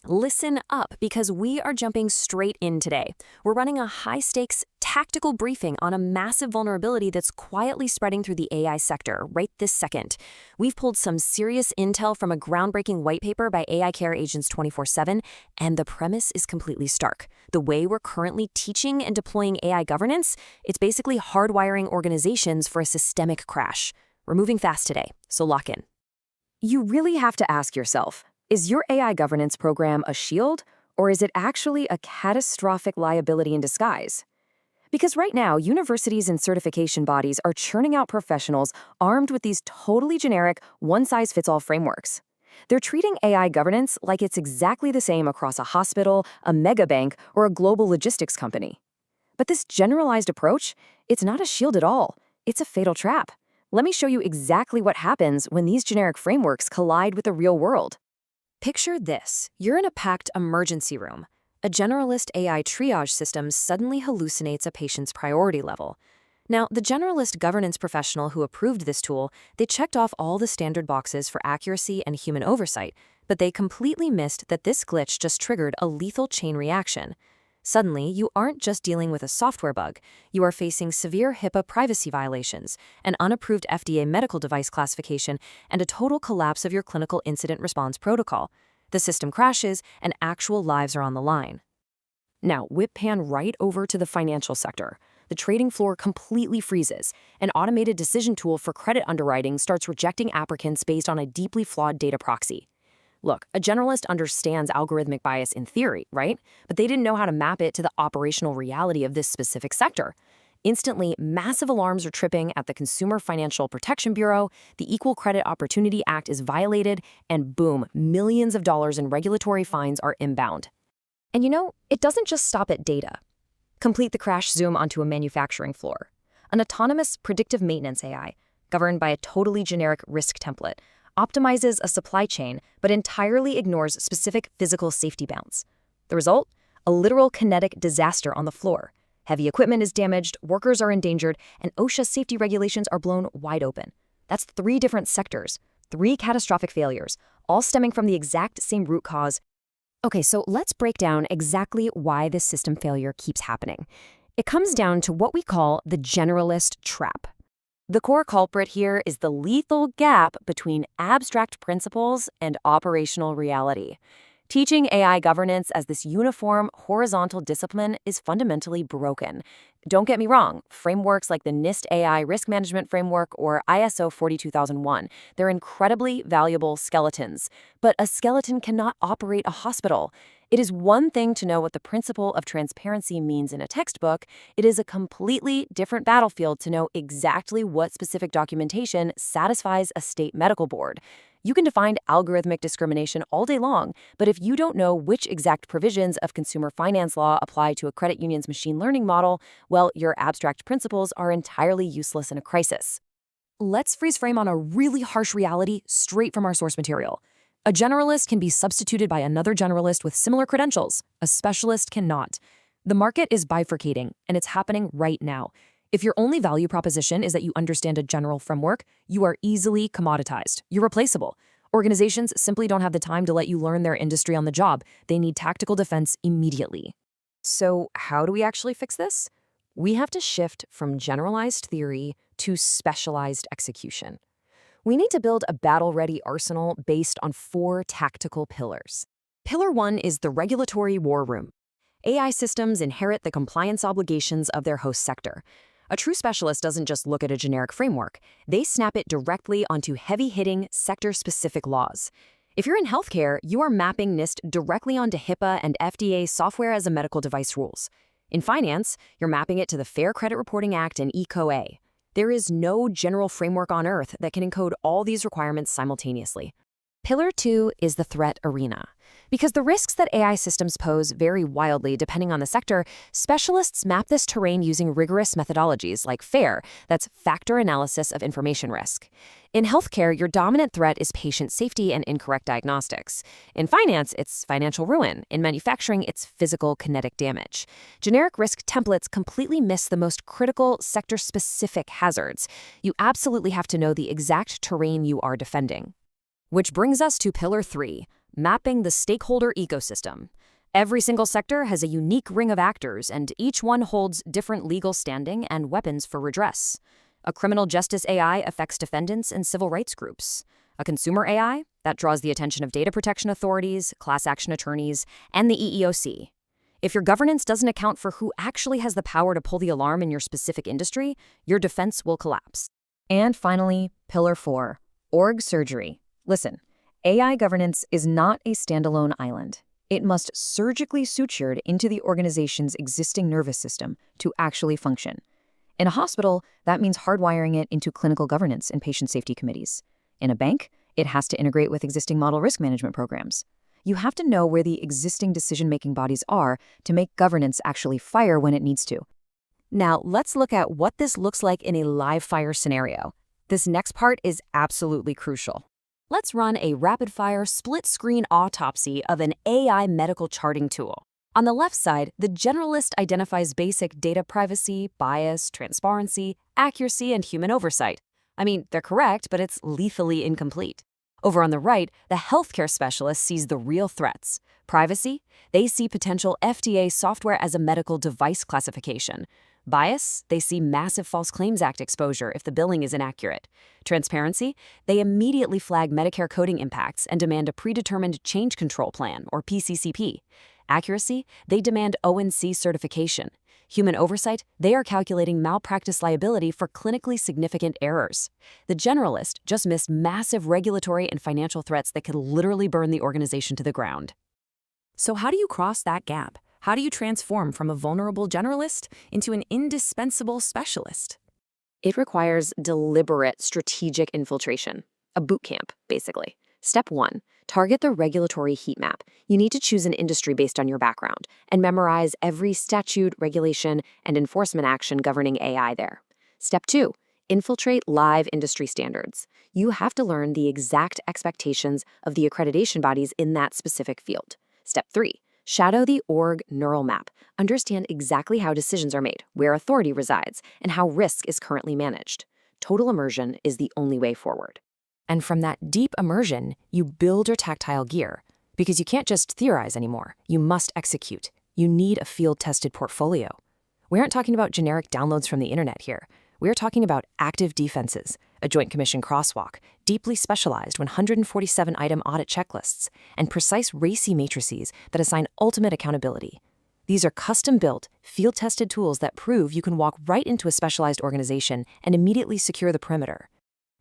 Listen up because we are jumping straight in today. We're running a high-stakes tactical briefing on a massive vulnerability that's quietly spreading through the AI sector right this second. We've pulled some serious intel from a groundbreaking white paper by AI Care Agents 24/7, and the premise is completely stark. The way we're currently teaching and deploying AI governance, it's basically hardwiring organizations for a systemic crash. We're moving fast today, so lock in. You really have to ask yourself, is your AI governance program a shield, or is it actually a catastrophic liability in disguise? Because right now, universities and certification bodies are churning out professionals armed with these totally generic, one-size-fits-all frameworks. They're treating AI governance like it's exactly the same across a hospital, a mega bank, or a global logistics company. But this generalized approach, it's not a shield at all. It's a fatal trap. Let me show you exactly what happens when these generic frameworks collide with the real world. Picture this. You're in a packed emergency room. A generalist AI triage system suddenly hallucinates a patient's priority level. Now, the generalist governance professional who approved this tool, they checked off all the standard boxes for accuracy and human oversight, but they completely missed that this glitch just triggered a lethal chain reaction. Suddenly, you aren't just dealing with a software bug. You are facing severe HIPAA privacy violations, an unapproved FDA medical device classification, and a total collapse of your clinical incident response protocol. The system crashes, and actual lives are on the line. Now, whip pan right over to the financial sector. The trading floor completely freezes. An automated decision tool for credit underwriting starts rejecting applicants based on a deeply flawed data proxy. Look, a generalist understands algorithmic bias in theory, right? But they didn't know how to map it to the operational reality of this specific sector. Instantly, massive alarms are tripping at the Consumer Financial Protection Bureau, the Equal Credit Opportunity Act is violated, and boom, millions of dollars in regulatory fines are inbound. And you know, it doesn't just stop at data. Complete the crash zoom onto a manufacturing floor. An autonomous predictive maintenance AI, governed by a totally generic risk template, optimizes a supply chain, but entirely ignores specific physical safety bounds. The result? A literal kinetic disaster on the floor. Heavy equipment is damaged, workers are endangered, and OSHA safety regulations are blown wide open. That's 3 different sectors, 3 catastrophic failures, all stemming from the exact same root cause. Okay, so let's break down exactly why this system failure keeps happening. It comes down to what we call the generalist trap. The core culprit here is the lethal gap between abstract principles and operational reality. Teaching AI governance as this uniform, horizontal discipline is fundamentally broken. Don't get me wrong, frameworks like the NIST AI Risk Management Framework or ISO 42001, they're incredibly valuable skeletons. But a skeleton cannot operate a hospital. It is one thing to know what the principle of transparency means in a textbook. It is a completely different battlefield to know exactly what specific documentation satisfies a state medical board. You can define algorithmic discrimination all day long, but if you don't know which exact provisions of consumer finance law apply to a credit union's machine learning model, well, your abstract principles are entirely useless in a crisis. Let's freeze frame on a really harsh reality straight from our source material. A generalist can be substituted by another generalist with similar credentials. A specialist cannot. The market is bifurcating, and it's happening right now. If your only value proposition is that you understand a general framework, you are easily commoditized. You're replaceable. Organizations simply don't have the time to let you learn their industry on the job. They need tactical defense immediately. So how do we actually fix this? We have to shift from generalized theory to specialized execution. We need to build a battle-ready arsenal based on 4 tactical pillars. Pillar 1 is the regulatory war room. AI systems inherit the compliance obligations of their host sector. A true specialist doesn't just look at a generic framework. They snap it directly onto heavy-hitting, sector-specific laws. If you're in healthcare, you are mapping NIST directly onto HIPAA and FDA software as a medical device rules. In finance, you're mapping it to the Fair Credit Reporting Act and ECOA. There is no general framework on Earth that can encode all these requirements simultaneously. Pillar 2 is the threat arena. Because the risks that AI systems pose vary wildly depending on the sector, specialists map this terrain using rigorous methodologies like FAIR, that's Factor Analysis of Information Risk. In healthcare, your dominant threat is patient safety and incorrect diagnostics. In finance, it's financial ruin. In manufacturing, it's physical kinetic damage. Generic risk templates completely miss the most critical sector-specific hazards. You absolutely have to know the exact terrain you are defending. Which brings us to Pillar 3, mapping the stakeholder ecosystem. Every single sector has a unique ring of actors, and each one holds different legal standing and weapons for redress. A criminal justice AI affects defendants and civil rights groups. A consumer AI that draws the attention of data protection authorities, class action attorneys, and the EEOC. If your governance doesn't account for who actually has the power to pull the alarm in your specific industry, your defense will collapse. And finally, Pillar 4, org surgery. Listen, AI governance is not a standalone island. It must surgically sutured into the organization's existing nervous system to actually function. In a hospital, that means hardwiring it into clinical governance and patient safety committees. In a bank, it has to integrate with existing model risk management programs. You have to know where the existing decision-making bodies are to make governance actually fire when it needs to. Now, let's look at what this looks like in a live fire scenario. This next part is absolutely crucial. Let's run a rapid-fire split-screen autopsy of an AI medical charting tool. On the left side, the generalist identifies basic data privacy, bias, transparency, accuracy, and human oversight. I mean, they're correct, but it's lethally incomplete. Over on the right, the healthcare specialist sees the real threats. Privacy, they see potential FDA software as a medical device classification. Bias, they see massive False Claims Act exposure if the billing is inaccurate. Transparency, they immediately flag Medicare coding impacts and demand a predetermined change control plan, or PCCP. Accuracy, they demand ONC certification. Human oversight, they are calculating malpractice liability for clinically significant errors. The generalist just missed massive regulatory and financial threats that could literally burn the organization to the ground. So how do you cross that gap? How do you transform from a vulnerable generalist into an indispensable specialist? It requires deliberate strategic infiltration, a boot camp, basically. Step 1, target the regulatory heat map. You need to choose an industry based on your background and memorize every statute, regulation, and enforcement action governing AI there. Step 2, infiltrate live industry standards. You have to learn the exact expectations of the accreditation bodies in that specific field. Step 3, shadow the org neural map. Understand exactly how decisions are made, where authority resides, and how risk is currently managed. Total immersion is the only way forward. And from that deep immersion, you build your tactile gear. Because you can't just theorize anymore. You must execute. You need a field-tested portfolio. We aren't talking about generic downloads from the internet here. We're talking about active defenses, a Joint Commission crosswalk, deeply specialized 147-item audit checklists, and precise RACI matrices that assign ultimate accountability. These are custom-built, field-tested tools that prove you can walk right into a specialized organization and immediately secure the perimeter.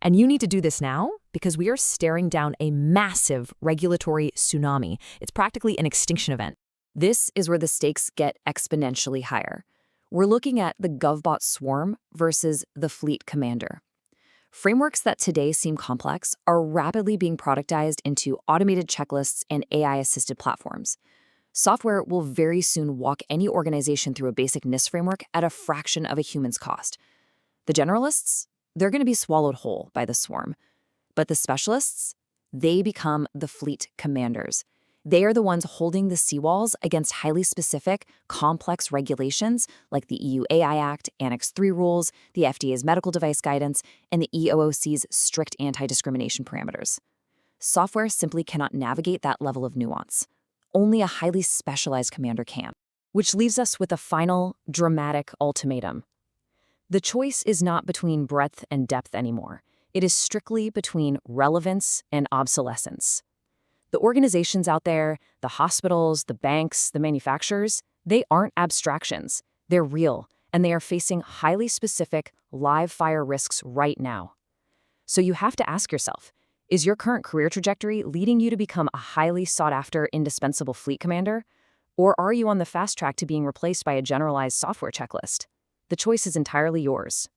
And you need to do this now because we are staring down a massive regulatory tsunami. It's practically an extinction event. This is where the stakes get exponentially higher. We're looking at the GovBot swarm versus the fleet commander. Frameworks that today seem complex are rapidly being productized into automated checklists and AI-assisted platforms. Software will very soon walk any organization through a basic NIST framework at a fraction of a human's cost. The generalists, they're going to be swallowed whole by the swarm. But the specialists, they become the fleet commanders. They are the ones holding the seawalls against highly specific, complex regulations like the EU AI Act, Annex 3 rules, the FDA's medical device guidance, and the EOOC's strict anti-discrimination parameters. Software simply cannot navigate that level of nuance. Only a highly specialized commander can. Which leaves us with a final, dramatic ultimatum. The choice is not between breadth and depth anymore. It is strictly between relevance and obsolescence. The organizations out there, the hospitals, the banks, the manufacturers, they aren't abstractions. They're real, and they are facing highly specific, live fire risks right now. So you have to ask yourself, is your current career trajectory leading you to become a highly sought-after, indispensable fleet commander? Or are you on the fast track to being replaced by a generalized software checklist? The choice is entirely yours.